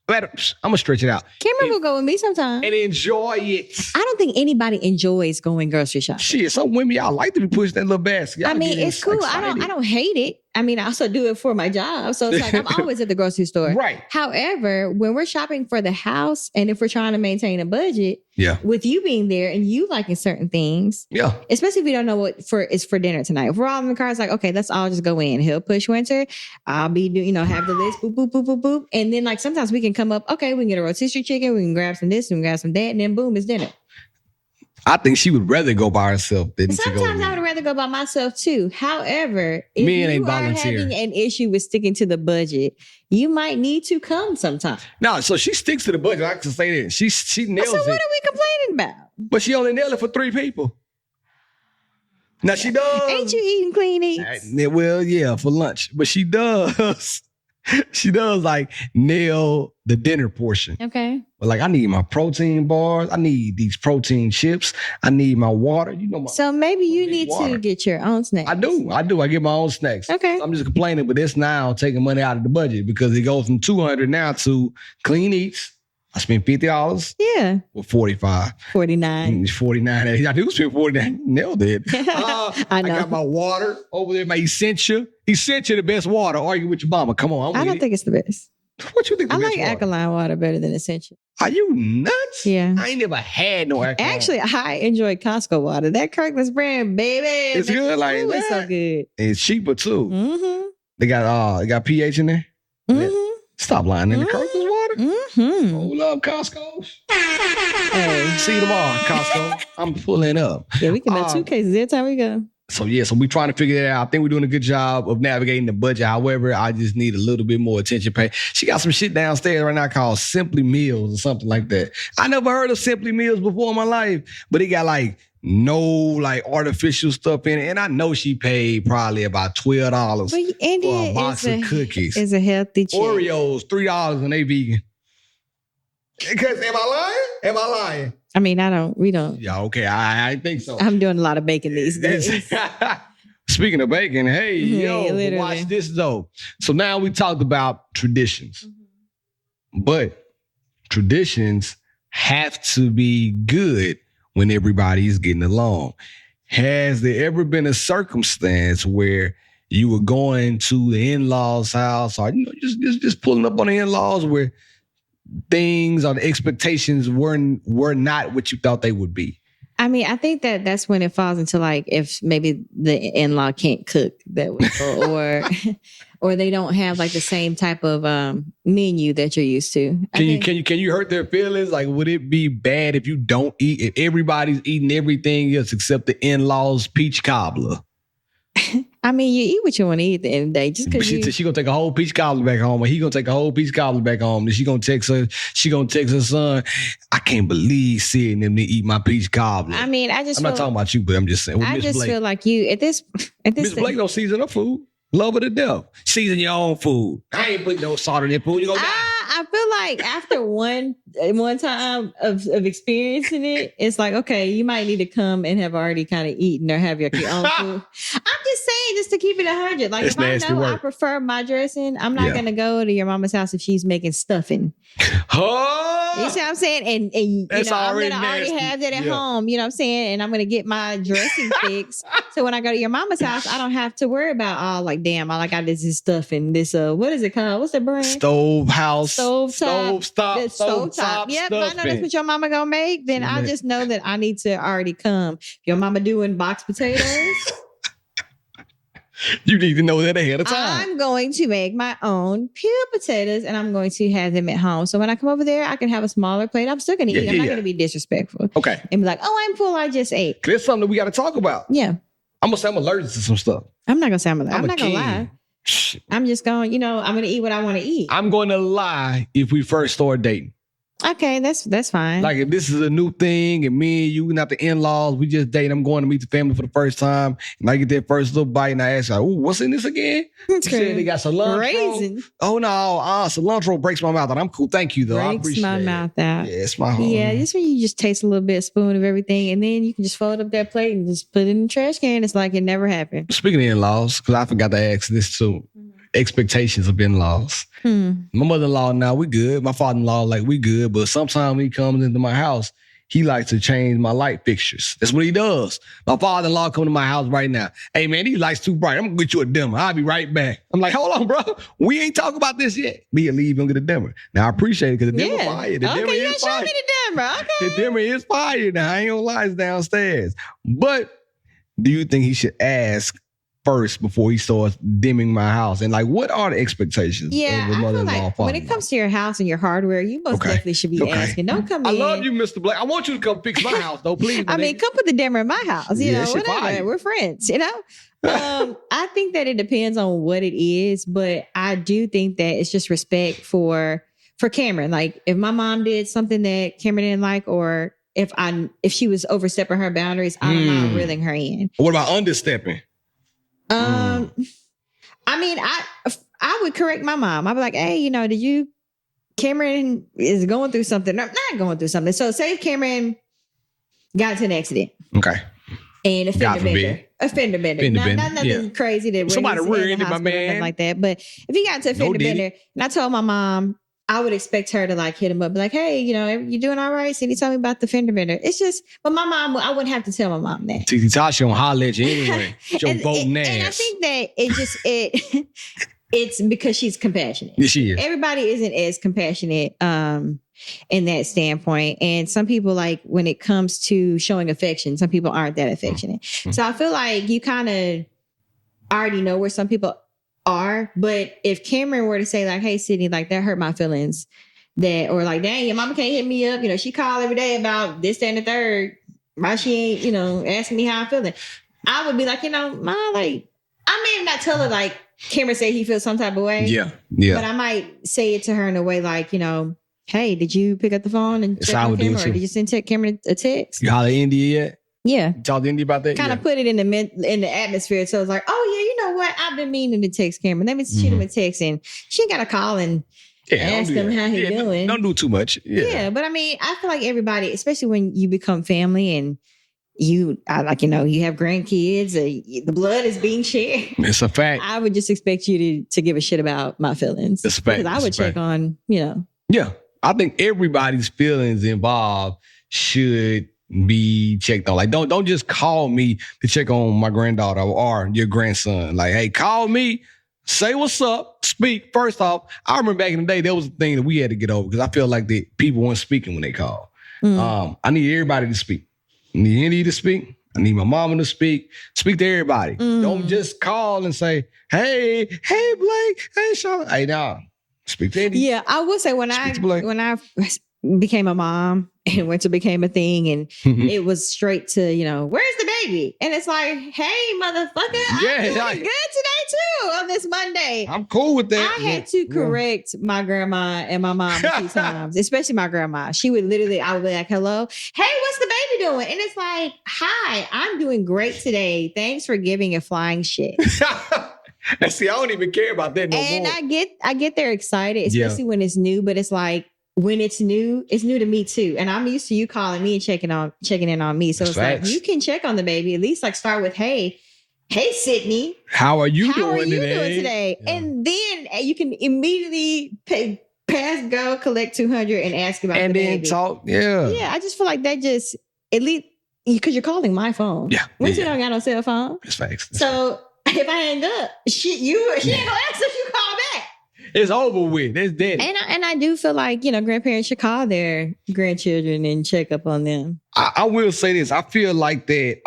I'm going to stretch it out. Cameron will go with me sometime. And enjoy it. I don't think anybody enjoys going grocery shopping. Shit, some women, y'all like to be pushing that little basket. Y'all it's cool. Excited. I don't hate it. I mean, I also do it for my job. So it's like I'm always at the grocery store. Right. However, when we're shopping for the house and if we're trying to maintain a budget, with you being there and you liking certain things, especially if we don't know what is for dinner tonight. If we're all in the car, it's like, okay, let's all just go in. He'll push Winter. I'll be, have the list, boop, boop, boop, boop, boop. And then like sometimes we can come up, okay, we can get a rotisserie chicken, we can grab some this, we can grab some that, and then boom, it's dinner. I think she would rather go by herself than to go. Sometimes I would rather go by myself too. However, if you are having an issue with sticking to the budget, you might need to come sometime. No, so she sticks to the budget. I can say that. She nails it. So what are we complaining about? But she only nailed it for 3 people. Now she does. Ain't you eating clean eats? Well, yeah, for lunch. But she does. She does like nail the dinner portion. Okay. But like I need my protein bars. I need these protein chips. I need my water. So maybe you need to get your own snacks. I do. I get my own snacks. Okay. I'm just complaining, but it's now taking money out of the budget because it goes from $200 now to clean eats. I spent $50. Yeah. Or 45. 49. 49. I do spend 49. Nailed it. I know. I got my water over there, my Essentia. Essentia, the best water. Argue with your mama. Come on. I don't think it's the best. What you think the I best like alkaline water better than Essentia. Are you nuts? Yeah. I ain't never had no alkaline. Actually, I enjoy Costco water. That Kirkland's brand, baby. It's good like that. It's so good. It's cheaper too. Mm-hmm. They got pH in there. Mm-hmm. Stop lying. In the Kirkland's water? Mm-hmm. Oh, love Costco. Hey. See you tomorrow, Costco. I'm pulling up. Yeah, we can buy 2 cases every time we go. So we trying to figure that out. I think we're doing a good job of navigating the budget. However, I just need a little bit more attention paid. She got some shit downstairs right now called Simply Meals or something like that. I never heard of Simply Meals before in my life, but it got like no like artificial stuff in it. And I know she paid probably about $12 for a box of cookies. It's a healthy check. Oreos, $3 and they vegan. Because am I lying? I mean, we don't. Yeah, okay. I think so. I'm doing a lot of bacon these days. Speaking of bacon, literally. Watch this though. So now we talked about traditions, but traditions have to be good when everybody is getting along. Has there ever been a circumstance where you were going to the in-laws' house or just pulling up on the in-laws where things or the expectations were not what you thought they would be? I mean, I think that's when it falls into like if maybe the in-law can't cook that week, or they don't have like the same type of menu that you're used to. Can you hurt their feelings? Like, would it be bad if you don't eat, if everybody's eating everything else except the in-laws peach cobbler? I mean, you eat what you want to eat at the end of the day. Just because she gonna take a whole peach cobbler back home, or he gonna take a whole peach cobbler back home. Then she gonna text her son, I can't believe seeing them to eat my peach cobbler. I mean, I'm not talking about you, but I'm just saying. I just feel like you at this Miss Blake don't season her food. Love her to death. Season your own food. I ain't putting no salt in that food. You gonna die. I feel like after one time of experiencing it, it's like, okay, you might need to come and have already kind of eaten or have your own food. I'm just saying, just to keep it 100. Like, it's if I know I prefer my dressing, I'm not going to go to your mama's house if she's making stuffing. Oh, you see what I'm saying? And you know, I'm going to already have that at home. You know what I'm saying? And I'm going to get my dressing fixed. So when I go to your mama's house, I don't have to worry about, like, damn, all I got is this stuff and this, what is it called? What's the brand? Stovetop. Stovetop. Yep, I know that's what your mama gonna make. Then I just know that I need to already come. Your mama doing boxed potatoes. You need to know that ahead of time. I'm going to make my own pure potatoes and I'm going to have them at home. So when I come over there, I can have a smaller plate. I'm still going to eat. I'm not going to be disrespectful. Okay. And be like, oh, I'm full. I just ate. There's something that we got to talk about. Yeah. I'm going to say I'm allergic to some stuff. I'm not going to say I'm allergic. I'm not going to lie. I'm just going, I'm going to eat what I want to eat. I'm going to lie if we first start dating. Okay, that's fine. Like, if this is a new thing and me and you not the in-laws, we just date, I'm going to meet the family for the first time, and I get that first little bite and I ask her, "Ooh, what's in this again?" You said they got cilantro. Raisin. Oh no, cilantro breaks my mouth out. I'm cool, thank you though. I appreciate my mouth out. Yeah, it's my home. Yeah, this when you just taste a little bit of spoon of everything, and then you can just fold up that plate and just put it in the trash can. It's like it never happened. Speaking of in-laws, because I forgot to ask this too. Expectations of in-laws. My mother-in-law, now we good. My father-in-law, like, we good. But sometimes when he comes into my house, he likes to change my light fixtures. That's what he does. My father-in-law come to my house right now. Hey, man, these lights too bright. I'm going to get you a dimmer. I'll be right back. I'm like, hold on, bro. We ain't talking about this yet. Me and leave and get a dimmer. Now, I appreciate it because the dimmer fire. The dimmer is fire. Show me the dimmer. Okay. The dimmer is fire. Now, I ain't going to lie, it's downstairs. But do you think he should ask first before he starts dimming my house? And like, what are the expectations of the mother-in-law? Like when it comes to your house and your hardware, you most definitely should be asking. Don't come in. I love you, Mr. Blake. I want you to come fix my house, though, please. I mean, come put the dimmer in my house. You know, whatever. We're friends, I think that it depends on what it is, but I do think that it's just respect for Cameron. Like, if my mom did something that Cameron didn't like, or if she was overstepping her boundaries, I'm not reeling her in. What about understepping? I mean, I would correct my mom. I'd be like, hey, Cameron is going through something. I'm not going through something. So say if Cameron got into an accident. Okay. And a fender bender. Not nothing crazy that somebody rear-ended my man. Like that. But if he got into a fender bender, and I told my mom, I would expect her to like hit him up, be like, hey, you doing all right? Cindy told me about the fender bender. It's just, but my mom, I wouldn't have to tell my mom that. Titi Tasha gonna holler at you anyway. And I think that it's because she's compassionate. Yeah, she is. Everybody isn't as compassionate in that standpoint. And some people, like, when it comes to showing affection, some people aren't that affectionate. So I feel like you kind of already know where some people are, but if Cameron were to say like, hey, Sydney, like, that hurt my feelings, or like, dang, your mama can't hit me up, she called every day about this, that, and the third, why she ain't, asking me how I'm feeling, I would be like, Ma, like, I may not tell her like Cameron said he feels some type of way, but I might say it to her in a way like, hey, did you pick up the phone and check on Cameron, or did you send Cameron a text? You holler at India yet? Yeah. Talk to India about that? Kind of put it in the atmosphere. So it's like, oh yeah, you know what? I've been meaning to text Cameron. Let me shoot him a text, and she got to call and ask him how he's doing. Don't do too much. Yeah. But I mean, I feel like everybody, especially when you become family and you have grandkids, the blood is being shared. It's a fact. I would just expect you to give a shit about my feelings. It's a fact. Because I would check on, Yeah. I think everybody's feelings involved should be checked on. Like, don't just call me to check on my granddaughter or your grandson. Like, hey, call me, say what's up, speak. First off, I remember back in the day, there was a thing that we had to get over because I feel like people weren't speaking when they called. I need everybody to speak. I need Indy to speak. I need my mama to speak. Speak to everybody. Don't just call and say, hey, Blake, hey, Sean. Hey, nah. Speak to Eddie. Yeah, I would say when I became a mom and Winter became a thing, and it was straight to, where's the baby? And it's like, hey, motherfucker, I'm doing good today too on this Monday. I'm cool with that. I had to correct my grandma and my mom a few times, especially my grandma. She would literally, I would be like, hello, hey, what's the baby doing? And it's like, hi, I'm doing great today. Thanks for giving a flying shit. See, I don't even care about that no more. And I get they're excited, especially when it's new, but it's like, when it's new to me too. And I'm used to you calling me and checking in on me. So it's like, you can check on the baby, at least like start with, hey, Sydney. How are you doing today? Yeah. And then you can immediately collect 200 and ask about the baby. And then talk. Yeah. Yeah. I just feel like that just, at least, because you're calling my phone. Yeah. Winter don't got no cell phone. It's facts. So if I hang up, she ain't gonna answer if you call back. It's over with. It's dead. And I do feel like, grandparents should call their grandchildren and check up on them. I will say this. I feel like that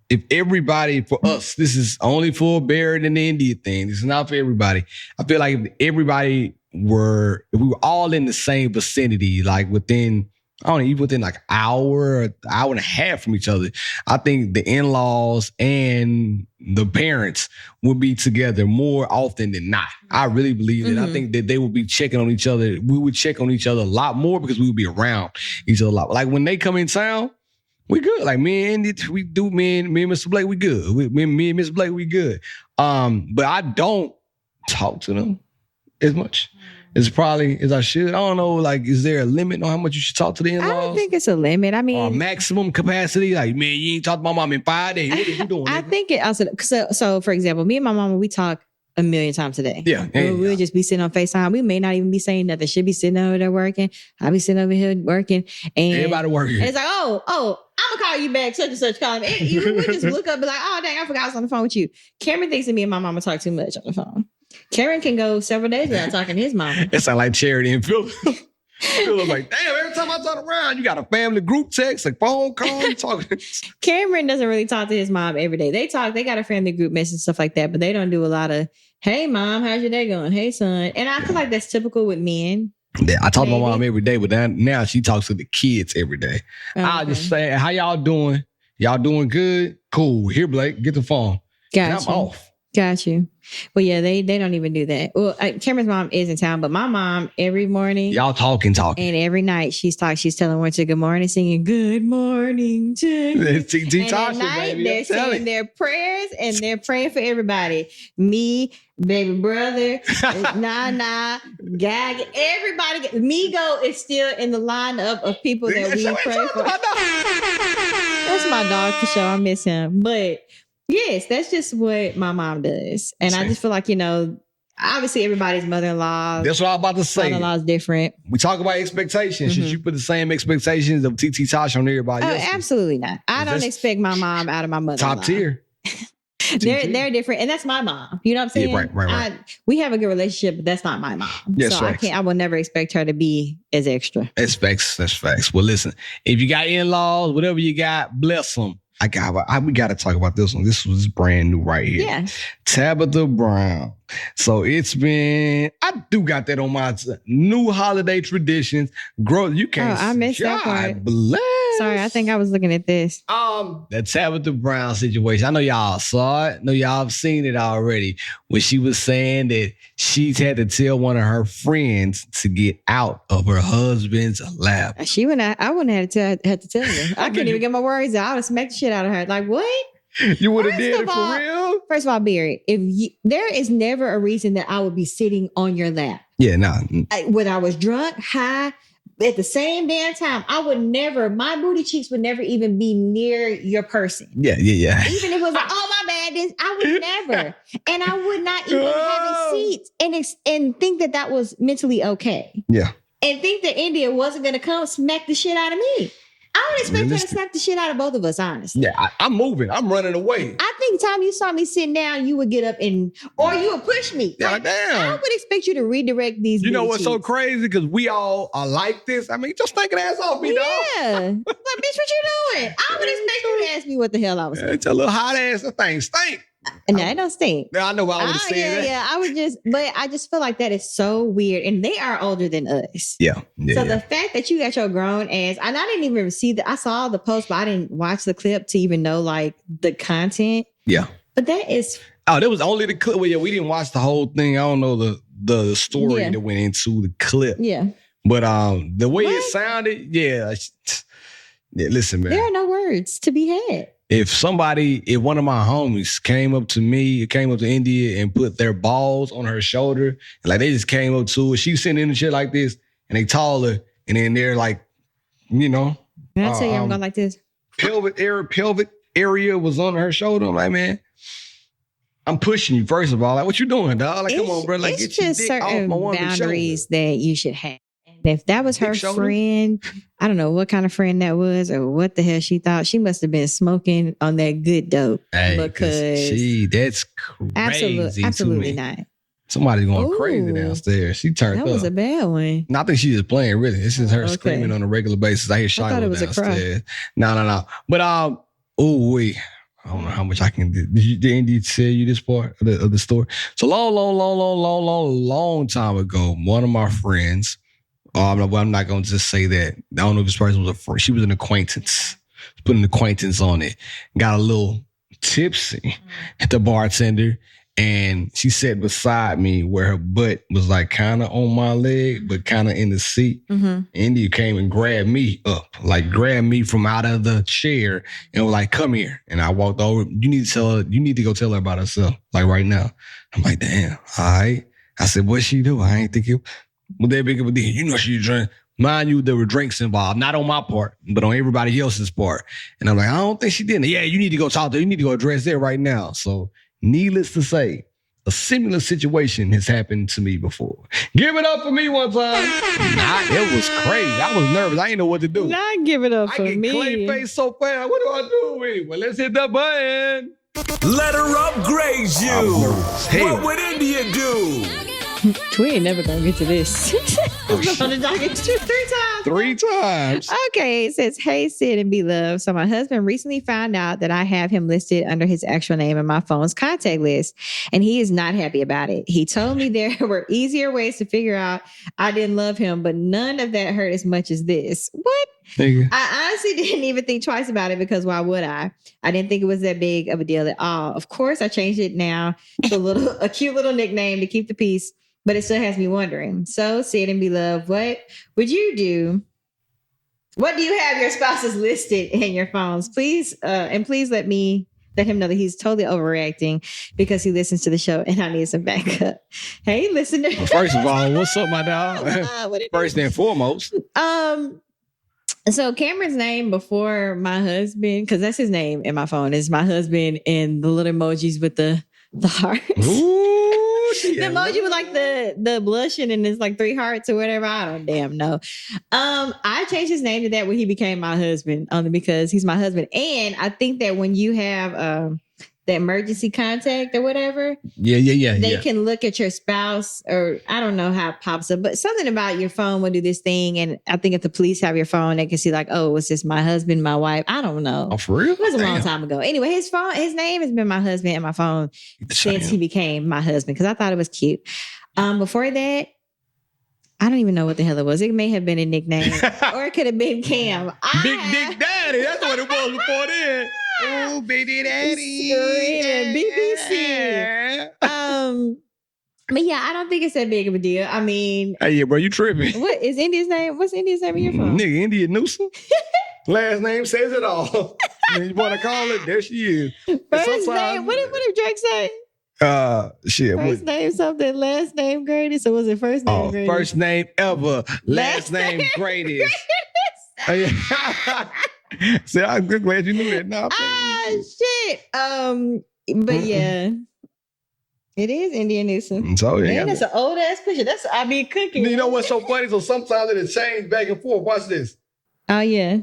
if everybody, for us, this is only for Barrett and the India thing. This is not for everybody. I feel like if we were all in the same vicinity, like within like an hour and a half from each other, I think the in-laws and the parents would be together more often than not. I really believe that. I think that they would be checking on each other. We would check on each other a lot more because we would be around each other a lot. Like when they come in town, we good. Like me and Mr. Blake, we good. Me and Mr. Blake, we good. But I don't talk to them as much. It's probably as I should. I don't know, like, is there a limit on how much you should talk to the in-laws? I don't think it's a limit. I mean, maximum capacity. Like, man, you ain't talked to my mom in 5 days. What are you doing? I think it also, so for example, me and my mom, we talk a million times a day. Yeah. We'll just be sitting on FaceTime. We may not even be saying nothing. She'll be sitting over there working. I'll be sitting over here working. And everybody working. And it's like, oh, I'm going to call you back, such and such. Call me. We just look up and be like, oh, dang, I forgot I was on the phone with you. Cameron thinks that me and my mama talk too much on the phone. Cameron can go several days without talking to his mama. It sounds like Charity and Philip. Philip's like, damn, every time I turn around, you got a family group text, a phone call, you talking. Cameron doesn't really talk to his mom every day. They got a family group message and stuff like that, but they don't do a lot of, hey, mom, how's your day going? Hey, son. And I feel like that's typical with men. Yeah, I talk to my mom every day, but now she talks to the kids every day. Okay. I'll just say, how y'all doing? Y'all doing good? Cool. Here, Blake, get the phone. Gotcha. I'm off. Got you. Well, yeah, they don't even do that. Well, Cameron's mom is in town, but my mom every morning, y'all talking, and every night she's telling Winter good morning, singing good morning to you. And at night they're saying their prayers and they're praying for everybody. Me, baby brother, Nana, Gag, everybody. Migo is still in the lineup of people that we pray for. That's my dog for sure. I miss him, but. Yes, that's just what my mom does. And I just feel like, obviously everybody's mother-in-law. That's what I was about to say. Mother-in-law is different. We talk about expectations. Should you put the same expectations of TT Tosh on everybody else? Absolutely not. I don't expect my mom out of my mother-in-law. Top tier. They're different. And that's my mom. You know what I'm saying? Yeah, right. We have a good relationship, but that's not my mom. Yes, so I will never expect her to be as extra. That's facts. Well, listen, if you got in-laws, whatever you got, bless them. We got to talk about this one. This was brand new right here. Yeah. Tabitha Brown. So I do got that on my new holiday traditions. You can't. I missed that part. Bless. Sorry, I think I was looking at this. The Tabitha Brown situation. I know y'all saw it. I know y'all have seen it already. When she was saying that she's had to tell one of her friends to get out of her husband's lap. I wouldn't have to tell her. I couldn't even get my words out. I would have smacked the shit out of her. Like, what? You would have did it for real? First of all, Barry, there is never a reason that I would be sitting on your lap. Yeah, nah. Whether I was drunk, high, at the same damn time, my booty cheeks would never even be near your person. Yeah. Even if it was like, oh, my bad, I would never. And I would not even have a seat and think that was mentally okay. Yeah. And think that India wasn't going to come smack the shit out of me. I would expect her to smack the shit out of both of us, honestly. Yeah, I'm moving. I'm running away. I think the time you saw me sitting down, you would get up or you would push me. Yeah, damn. I would expect you to redirect these. You know what's so crazy? Because we all are like this. I mean, just take an ass off me, dog. Yeah. Like, bitch, what you doing? I would expect you to ask me what the hell I was doing. It's a little hot ass. That thing stink. No, it don't stink. Yeah, I know I would have said that. Yeah. I just feel like that is so weird. And they are older than us. Yeah. So the fact that you got your grown ass, and I didn't even see I saw the post, but I didn't watch the clip to even know like the content. Yeah. But that is. Oh, that was only the clip. Well, yeah, we didn't watch the whole thing. I don't know the story that went into the clip. Yeah. But the way it sounded, yeah. Listen, man. There are no words to be had. If one of my homies came up to India and put their balls on her shoulder, like they just came up to her, she was sitting in the shit like this, and they taller, and then they're like, Can I tell you I'm going like this? Pelvic area was on her shoulder. I'm like, man, I'm pushing you, first of all. Like, what you doing, dog? Like, come on, bro. Like, it's get your just dick certain off my woman's boundaries shoulder. that you should have. If that was her friend, I don't know what kind of friend that was or what the hell she thought. She must have been smoking on that good dope. Hey, because that's crazy. Absolutely not. Somebody's going crazy downstairs. She turned up. That was a bad one. No, I think she's just playing, really. It's just her screaming on a regular basis. I hear Shiloh downstairs. No. But, wait. I don't know how much I can do. Did Indy tell you this part of the story? So long time ago, one of my friends, I'm not going to just say that. I don't know if this person was a friend. She was an acquaintance. Put an acquaintance on it. Got a little tipsy at the bartender. And she sat beside me where her butt was like kind of on my leg, but kind of in the seat. Mm-hmm. India came and grabbed me up, like grabbed me from out of the chair and was like, come here. And I walked over. You need to go tell her about herself, like right now. I'm like, damn, all right. I said, what she do? I ain't think it was that big of a deal. You know she drank. Mind you, there were drinks involved, not on my part, but on everybody else's part. And I'm like, I don't think she did. Yeah, you need to go talk to her. You need to go address that right now. So needless to say, a similar situation has happened to me before. Give it up for me one time. It was crazy. I was nervous. I didn't know what to do. Not give it up for me. I get clay face so fast. What do I do with it? Well, let's hit the button. Let her upgrade you. What would India do? We ain't never gonna get to this. Three times. Okay, it says, hey, Syd and B Love. So my husband recently found out that I have him listed under his actual name in my phone's contact list, and he is not happy about it. He told me there were easier ways to figure out I didn't love him, but none of that hurt as much as this. What? I honestly didn't even think twice about it because why would I? I didn't think it was that big of a deal at all. Of course, I changed it now to a cute little nickname to keep the peace. But it still has me wondering. So, Syd and B Love, what would you do? What do you have your spouses listed in your phones? Please, and please let him know that he's totally overreacting because he listens to the show and I need some backup. Hey, listener. Well, first of all, what's up, my dog? First and foremost. So Cameron's name before my husband, because that's his name in my phone, is my husband and the little emojis with the hearts. Ooh. The emoji with like the blushing and it's like 3 hearts or whatever. I don't damn know. I changed his name to that when he became my husband, only because he's my husband. And I think that when you have the emergency contact or whatever, they can look at your spouse, or I don't know how it pops up, but something about your phone will do this thing. And I think if the police have your phone, they can see like, oh, was this my husband, my wife? I don't know. Oh, for real? It was a long time ago. Anyway, his name has been my husband in my phone since he became my husband, because I thought it was cute. Before that, I don't even know what the hell it was. It may have been a nickname or it could have been Cam. Big Dick Daddy. That's what it was before then. Oh, Baby Daddy. BBC. But yeah, I don't think it's that big of a deal. I mean, hey, yeah, bro, you tripping. What is India's name? What's India's name in your phone? Nigga, India Newsom. Last name says it all. You want to call it? There she is. First name. What did Drake say? Shit. First name something, last name greatest, or was it first name greatest? First name ever, last name greatest. See, I'm glad you knew that. No, shit. But yeah, it is India Newsom. So yeah, man, that's an old ass picture. That's I be cooking. You know what's so funny? So sometimes it'll change back and forth. Watch this. Oh yeah.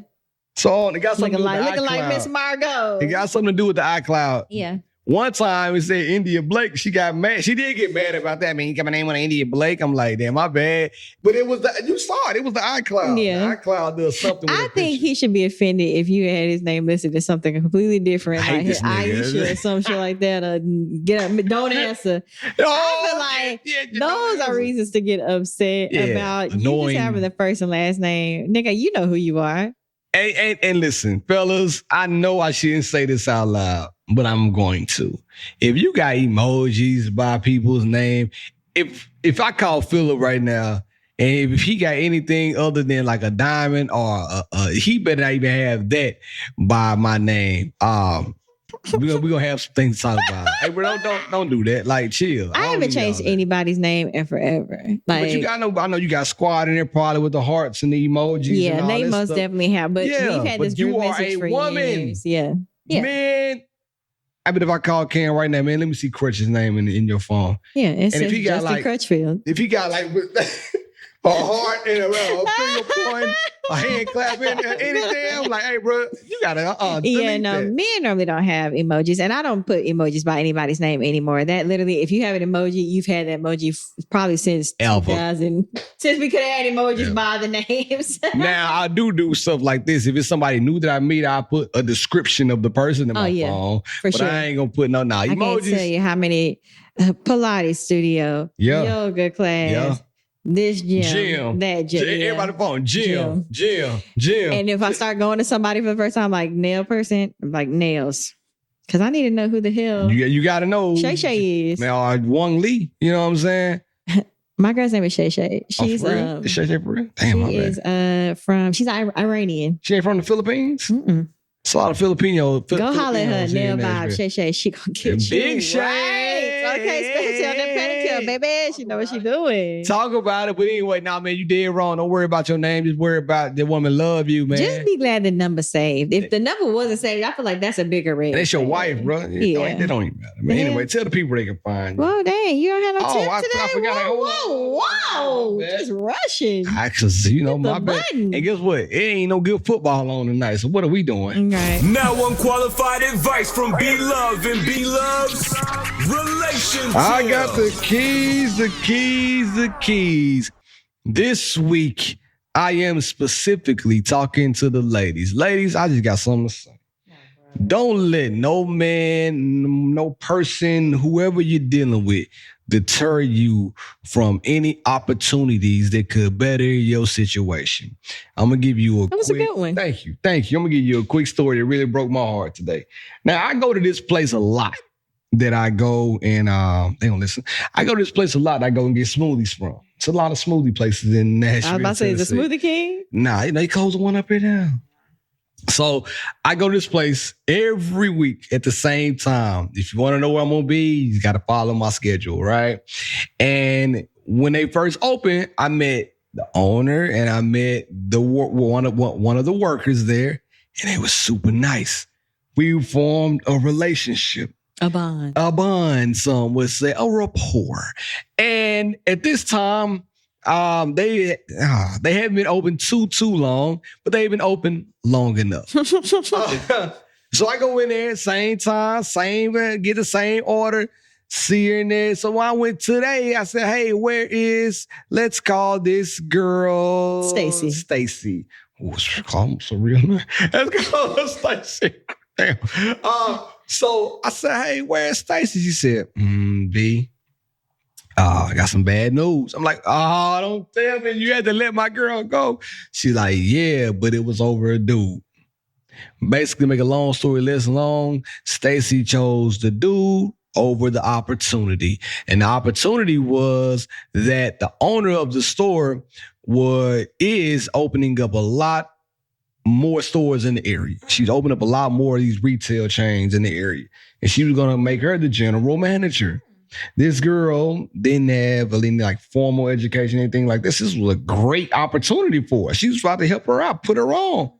So it got something looking like Miss Margot. It got something to do with the iCloud. Yeah. One time it said India Blake. She got mad. She did get mad about that. I mean, you got my name on India Blake. I'm like, damn, my bad. But it was you saw it. It was the iCloud. Yeah. The iCloud does something with I think he should be offended if you had his name listed as something completely different, I hate like this nigga. Aisha or some shit like that. Or don't answer. I feel like those are reasons to get upset about annoying. You just having the first and last name. Nigga, you know who you are. And listen, fellas, I know I shouldn't say this out loud, but I'm going to. If you got emojis by people's name, if I call Philip right now, and if he got anything other than like a diamond or he better not even have that by my name. We're gonna have some things to talk about. Hey, bro, don't do that. Like, chill. I haven't changed anybody's name in forever. Like, but you got I know you got squad in there probably with the hearts and the emojis. Yeah, and all they that most stuff. definitely have. But we've had this group message for years. Yeah. Man. I bet if I call Cam right now, man, let me see Crutch's name in your phone. Yeah, it says if he got Justin Crutchfield. If he got like a heart and a finger point, a hand clap, anything, I'm like, hey, bro, you gotta men normally don't have emojis, and I don't put emojis by anybody's name anymore. That literally, if you have an emoji, you've had that emoji probably since 2000, since we could have had emojis by the names. Now I do stuff like this. If it's somebody new that I meet, I put a description of the person in my phone. For sure. I ain't gonna put no emojis. I can't tell you how many Pilates studio, yoga class. This gym, that gym. Everybody phone, gym. And if I start going to somebody for the first time, I'm like nail person, I'm like nails. Cause I need to know who the hell you gotta know Shay Shay is. Now Wong Lee, you know what I'm saying? My girl's name is Shay Shay. She's is Shay Shay for real? Damn, she is she's Iranian. She ain't from the Philippines? Mm-mm. It's a lot of Filipino. Go holler at her, nail vibe, Shay Shay. She gonna get you Big Shay. Right. Okay, specialty on that pedicure, baby. She know what she doing. Talk about it, but anyway, man, you did wrong. Don't worry about your name. Just worry about the woman love you, man. Just be glad the number saved. If the number wasn't saved, I feel like that's a bigger red. That's your wife, bro. Yeah. That don't even matter. Man. Anyway, tell the people they can find you. Well, dang, you don't have no tip today? I forgot. Whoa. Just rushing. Actually, my bad. And guess what? It ain't no good football on tonight. So what are we doing? Right. Now unqualified advice from B Love and B Love's relationship. I got the keys. This week, I am specifically talking to the ladies. Ladies, I just got something to say. Don't let no man, no person, whoever you're dealing with, deter you from any opportunities that could better your situation. I'm going to give you a good one. Thank you. I'm going to give you a quick story that really broke my heart today. Now, I go to this place a lot that I go and, they don't listen. I go to this place a lot that I go and get smoothies from. It's a lot of smoothie places in Nashville. I was about to say, is the Smoothie King? Nah, they closed the one up here now. So I go to this place every week at the same time. If you want to know where I'm going to be, you got to follow my schedule, right? And when they first opened, I met the owner and I met one of the workers there, and it was super nice. We formed a relationship. A bond. Some would say a rapport. And at this time, they haven't been open too long, but they've been open long enough. So I go in there, same time, get the same order, see her in there. So when I went today, I said, hey, let's call this girl Stacy. Oh, almost so real. Let's call her Stacy. Damn. So I said, hey, where's Stacy? She said, B, I got some bad news. I'm like, don't tell me you had to let my girl go. She's like, yeah, but it was over a dude. Basically, make a long story less long, Stacy chose the dude over the opportunity. And the opportunity was that the owner of the store is opening up a lot more stores in the area. She's opened up a lot more of these retail chains in the area. And she was going to make her the general manager. This girl didn't have any like formal education, anything like this. This was a great opportunity for her. She was about to help her out, put her on.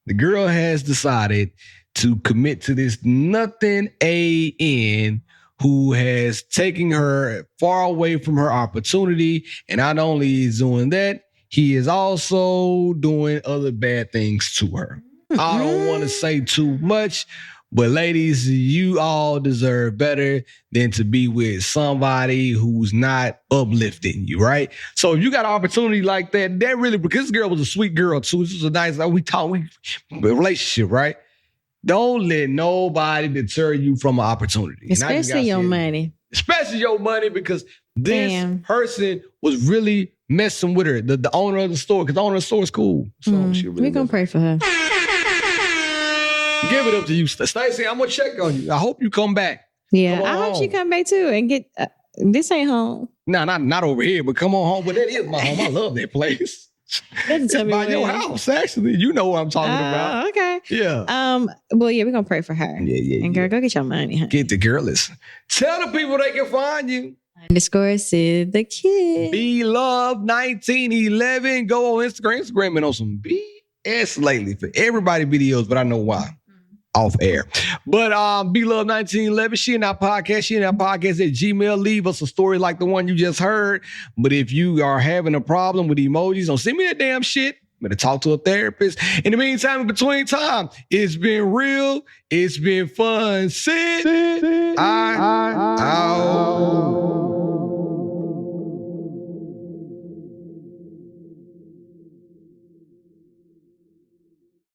The girl has decided to commit to this nothing AN who has taken her far away from her opportunity. And not only is doing that, he is also doing other bad things to her. I don't want to say too much, But ladies, you all deserve better than to be with somebody who's not uplifting you, right? So if you got an opportunity like that really, because this girl was a sweet girl too. This was a nice, relationship, right? Don't let nobody deter you from an opportunity. Especially your money. Especially your money, because this person was really messing with her. The owner of the store, because the owner of the store is cool. So we're going to pray for her. Give it up to you, Stacey. I'm going to check on you. I hope you come back. Yeah, I hope she come back too and get, this ain't home. No, not over here, but come on home. But that is my home. I love that place. It's by your house, actually. You know what I'm talking about. Okay. Yeah. Well, yeah, we're going to pray for her. Yeah. And girl, go get your money, honey. Get the girlies. Tell the people they can find you. _ Syd the Kid. B Love 1911. Go on Instagram. Instagram been on some BS lately for everybody videos, but I know why. Off air. But B Love 1911, she in our podcast at Gmail. Leave us a story like the one you just heard. But if you are having a problem with emojis, don't send me that damn shit. Better talk to a therapist. In the meantime, in between time, it's been real. It's been fun. Syd, I out.